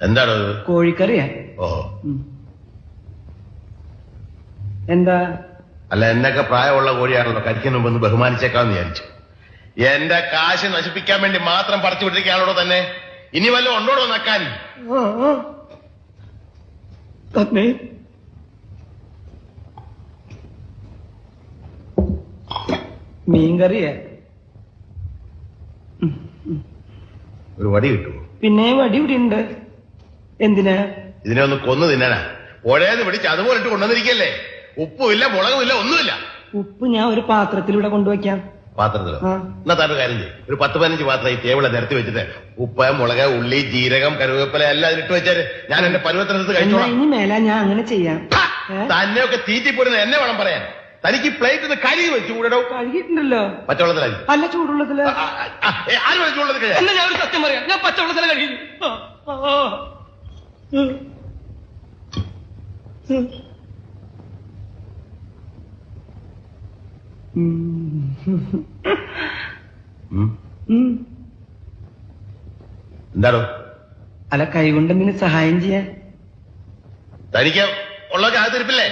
എന്താണ് കോഴിക്കറിയാ. ഓ എന്താ? അല്ല, എന്നൊക്കെ പ്രായമുള്ള കോഴിയാണല്ലോ, കഴിക്കുന്ന മുമ്പ് ബഹുമാനിച്ചേക്കാന്ന് വിചാരിച്ചു. എന്റെ കാശ് നശിപ്പിക്കാൻ വേണ്ടി മാത്രം പറിച്ചു വിട്ടിരിക്കുകയാണോ തന്നെ? ഇനി വല്ലതും ഉണ്ടോടോ നക്കാൻ? തന്നെ മീൻകറിയാ. ഒരു വടി കിട്ടുമോ? പിന്നെ വടി ഇവിടെ ഉണ്ട്. എന്തിനാ? ഇതിനെ ഒന്ന് കൊന്നു തിന്നാനാ. പുഴയെന്ന് പിടിച്ച് അതുപോലെ ഇട്ട് കൊണ്ടുവന്നിരിക്കല്ലേ. ഉപ്പുമില്ല, മുളകുമില്ല, ഒന്നുമില്ല. ഉപ്പ് ഞാൻ ഒരു പാത്രത്തിലൂടെ കൊണ്ടുവയ്ക്കാം. പാത്രത്തിലോ? എന്നാ താൻ ഒരു കാര്യം ചെയ്യും, ഒരു 10-15 പാത്രം ഈ ടേബിളെ നിരത്തി വെച്ചിട്ട് ഉപ്പ്, മുളക്, ഉള്ളി, ജീരകം, കരുവേപ്പില എല്ലാം അതിലിട്ട് വെച്ചാല് ഞാൻ എന്റെ പരുവത്തിനടുത്ത് കഴിച്ചോളാം. ഇനി മേല ഞാൻ അങ്ങനെ ചെയ്യാം. തന്നെയൊക്കെ തീറ്റിപ്പോരുന്ന എന്നെ വേണം പറയാൻ. തനിക്ക് പ്ലേറ്റ് കഴുകി വെച്ചു കൂടോ. കഴുകിയിട്ടുണ്ടല്ലോ. പച്ചവെള്ളത്തിലായി? അല്ല, ചൂടുള്ളത്തില്. ആര് ചൂടുള്ളത് കഴിയാ? ഞാൻ ഒരു സത്യം പറയാം, ഞാൻ പച്ചവെള്ളത്തില കഴുകി. എന്താണോ? അല്ല, കൈകൊണ്ട് എന്തിനു സഹായം ചെയ്യാൻ? തനിക്ക് ഉള്ളതൊക്കെ ആകത്തിരിപ്പില്ലേ?